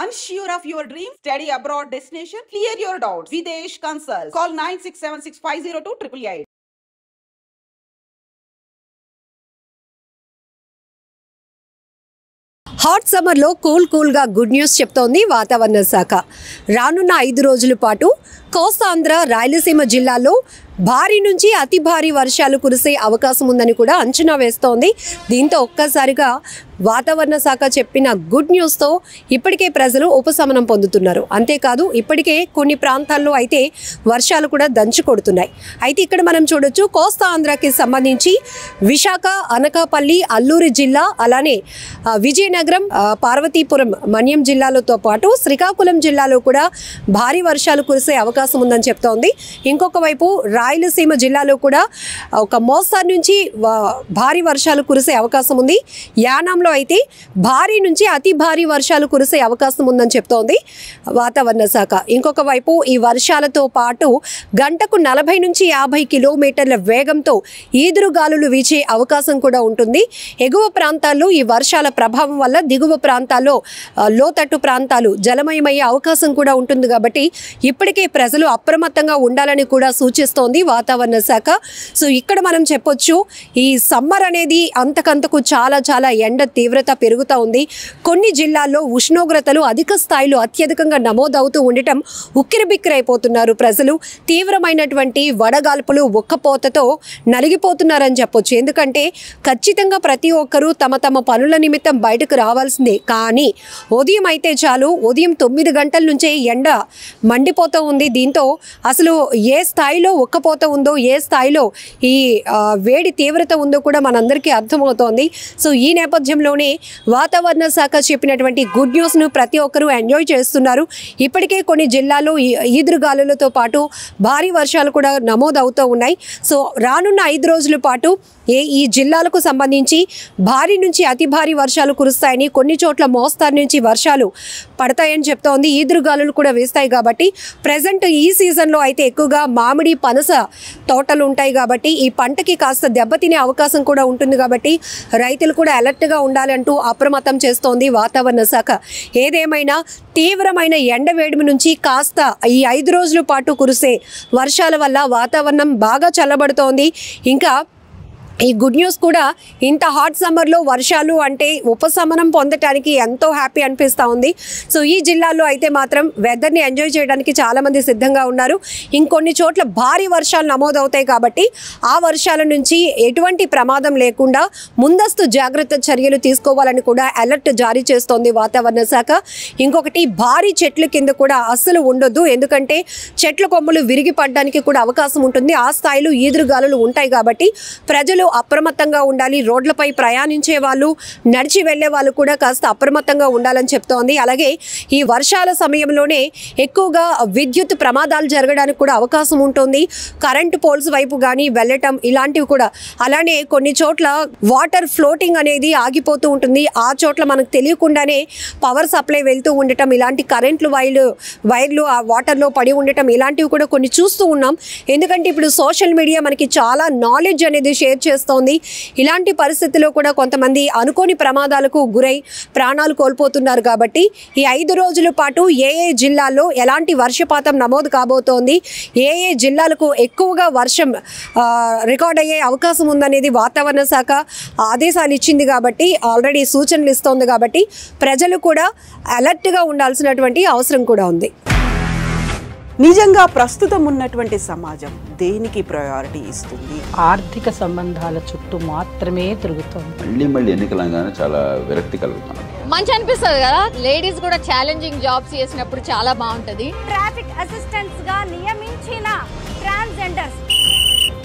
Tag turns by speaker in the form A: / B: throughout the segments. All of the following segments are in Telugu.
A: Unsure of your dream? Study abroad destination? Clear your doubts. Videsh Consult. Call 9676502888.
B: Hot summer లో కూల్ గా గుడ్ న్యూస్ చెప్తోంది వాతావరణ శాఖ. రానున్న 5 రోజుల పాటు కోస్తాంధ్ర, రాయలసీమ జిల్లాల్లో భారీ నుంచి అతి భారీ వర్షాలు కురిసే అవకాశం ఉందని కూడా అంచనా వేస్తోంది. దీంతో ఒక్కసారిగా వాతావరణ శాఖ చెప్పిన గుడ్ న్యూస్తో ఇప్పటికే ప్రజలు ఉపశమనం పొందుతున్నారు. అంతేకాదు ఇప్పటికే కొన్ని ప్రాంతాల్లో అయితే వర్షాలు కూడా దంచి కొడుతున్నాయి. అయితే ఇక్కడ మనం చూడొచ్చు, కోస్తా ఆంధ్రాకి సంబంధించి విశాఖ, అనకాపల్లి, అల్లూరి జిల్లా, అలానే విజయనగరం, పార్వతీపురం, మన్యం జిల్లాలతో పాటు శ్రీకాకుళం జిల్లాలో కూడా భారీ వర్షాలు కురిసే అవకాశం ఉందని చెప్తోంది. ఇంకొక వైపు రాయలసీమ జిల్లాలో కూడా ఒక మోస్తరు నుంచి భారీ వర్షాలు కురిసే అవకాశం ఉంది. యానాంలో అయితే భారీ నుంచి అతి భారీ వర్షాలు కురిసే అవకాశం ఉందని చెప్తోంది వాతావరణ శాఖ. ఇంకొక వైపు ఈ వర్షాలతో పాటు గంటకు 40 నుంచి 50 కిలోమీటర్ల వేగంతో ఈదురుగాలులు వీచే అవకాశం కూడా ఉంటుంది. ఎగువ ప్రాంతాల్లో ఈ వర్షాల ప్రభావం వల్ల దిగువ ప్రాంతాల్లో లోతట్టు ప్రాంతాలు జలమయమయ్యే అవకాశం కూడా ఉంటుంది. కాబట్టి ఇప్పటికే ప్రజలు అప్రమత్తంగా ఉండాలని కూడా సూచిస్తోంది వాతావరణ శాఖ. సో ఇక్కడ మనం చెప్పొచ్చు, ఈ సమ్మర్ అనేది అంతకంతకు చాలా ఎండ తీవ్రత పెరుగుతూ ఉంది. కొన్ని జిల్లాల్లో ఉష్ణోగ్రతలు అధిక స్థాయిలో అత్యధికంగా నమోదవుతూ ఉండటం ఉక్కిరిబిక్కిరైపోతున్నారు ప్రజలు. తీవ్రమైనటువంటి వడగాల్పులు, ఉక్కపోతతో నలిగిపోతున్నారని చెప్పొచ్చు. ఎందుకంటే ఖచ్చితంగా ప్రతి ఒక్కరూ తమ పనుల నిమిత్తం బయటకు రావాల్సిందే. కానీ ఉదయం అయితే చాలు, ఉదయం 9 గంటల నుంచే ఎండ మండిపోతూ ఉంది. దీంతో అసలు ఏ స్థాయిలో ఉక్కపోత ఉందో, ఏ స్థాయిలో ఈ వేడి తీవ్రత ఉందో కూడా మనందరికీ అర్థమవుతోంది. సో ఈ నేపథ్యంలోనే వాతావరణ శాఖ చెప్పినటువంటి గుడ్ న్యూస్ను ప్రతి ఒక్కరూ ఎంజాయ్ చేస్తున్నారు. ఇప్పటికే కొన్ని జిల్లాల్లో ఈదురుగాలులతో పాటు భారీ వర్షాలు కూడా నమోదవుతూ ఉన్నాయి. సో రానున్న 5 రోజుల పాటు ఈ జిల్లాలకు సంబంధించి భారీ నుంచి అతి భారీ వర్షాలు కురుస్తాయని, కొన్ని చోట్ల మోస్తారు నుంచి వర్షాలు పడతాయని చెప్తోంది. ఈదురుగాలులు కూడా వేస్తాయి. కాబట్టి ప్రజెంట్ ఈ సీజన్లో అయితే ఎక్కువగా మామిడి, పనస తోటలు ఉంటాయి. కాబట్టి ఈ పంటకి కాస్త దెబ్బతినే అవకాశం కూడా ఉంటుంది. కాబట్టి రైతులు కూడా అలర్ట్గా ఉండాలంటూ అప్రమత్తం చేస్తోంది వాతావరణ శాఖ. ఏదేమైనా తీవ్రమైన ఎండవేడిమి నుంచి కాస్త ఈ 5 రోజుల పాటు కురిసే వర్షాల వల్ల వాతావరణం బాగా చల్లబడుతోంది. ఇంకా ఈ గుడ్ న్యూస్ కూడా, ఇంత హాట్ సమ్మర్లో వర్షాలు అంటే ఉపశమనం పొందటానికి ఎంతో హ్యాపీ అనిపిస్తూ ఉంది. సో ఈ జిల్లాలో అయితే మాత్రం వెదర్ని ఎంజాయ్ చేయడానికి చాలామంది సిద్ధంగా ఉన్నారు. ఇంకొన్ని చోట్ల భారీ వర్షాలు నమోదవుతాయి. కాబట్టి ఆ వర్షాల నుంచి ఎటువంటి ప్రమాదం లేకుండా ముందస్తు జాగ్రత్త చర్యలు తీసుకోవాలని కూడా అలర్ట్ జారీ చేస్తోంది వాతావరణ శాఖ. ఇంకొకటి, భారీ చెట్ల కింద కూడా అస్సలు ఉండొద్దు. ఎందుకంటే చెట్ల కొమ్మలు విరిగి పడడానికి కూడా అవకాశం ఉంటుంది. ఆ స్థాయిలో ఈదురుగాలులు ఉంటాయి. కాబట్టి ప్రజలు అప్రమత్తంగా ఉండాలి. రోడ్లపై ప్రయాణించే వాళ్ళు, నడిచి వెళ్లే వాళ్ళు కూడా కాస్త అప్రమత్తంగా ఉండాలని చెప్తోంది. అలాగే ఈ వర్షాల సమయంలోనే ఎక్కువగా విద్యుత్ ప్రమాదాలు జరగడానికి కూడా అవకాశం ఉంటుంది. కరెంటు పోల్స్ వైపు కానీ వెళ్ళటం ఇలాంటివి కూడా. అలానే కొన్ని చోట్ల వాటర్ ఫ్లోటింగ్ అనేది ఆగిపోతూ ఉంటుంది. ఆ చోట్ల మనకు తెలియకుండానే పవర్ సప్లై వెళ్తూ ఉండటం, ఇలాంటి కరెంట్లు వైర్లు ఆ వాటర్లో పడి ఉండటం, ఇలాంటివి కూడా కొన్ని చూస్తూ ఉన్నాం. ఎందుకంటే ఇప్పుడు సోషల్ మీడియా మనకి చాలా నాలెడ్జ్ అనేది షేర్ చేస్తోంది. ఇలాంటి పరిస్థితుల్లో కూడా కొంతమంది అనుకోని ప్రమాదాలకు గురై ప్రాణాలు కోల్పోతున్నారు. కాబట్టి ఈ 5 రోజుల పాటు ఏ జిల్లాల్లో ఎలాంటి వర్షపాతం నమోదు కాబోతోంది, ఏ జిల్లాలకు ఎక్కువగా వర్షం రికార్డ్ అయ్యే అవకాశం ఉందనేది వాతావరణ శాఖ ఆదేశాలు ఇచ్చింది. కాబట్టి ఆల్రెడీ సూచనలు ఇస్తోంది. కాబట్టి ప్రజలు కూడా అలర్ట్గా ఉండాల్సినటువంటి అవసరం కూడా ఉంది.
A: నిజంగా ప్రస్తుతం ఉన్నటువంటి సమాజం దేనికి ప్రయారిటీ ఇస్తుంది?
C: ఆర్థిక సంబంధాల చుట్టూ మాత్రమే తిరుగుతుంది.
D: మళ్ళీ ఎన్నికలంగానే చాలా విరక్తి కలుగుతున్నాం.
E: మంచి అనిపిస్తుంది కదా, లేడీస్ కూడా ఛాలెంజింగ్ జాబ్స్ చేసినప్పుడు చాలా బాగుంటది.
F: ట్రాఫిక్ అసిస్టెంట్స్ గా నియమించిన ట్రాన్స్జెండర్స్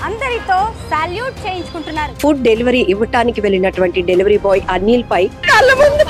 F: అందరితో సాల్యూట్ చేయించుకుంటున్నారు.
B: ఫుడ్ డెలివరీ ఇవ్వటానికి వెళ్ళినటువంటి డెలివరీ బాయ్ అనిల్ పై కళ్ళ ముందు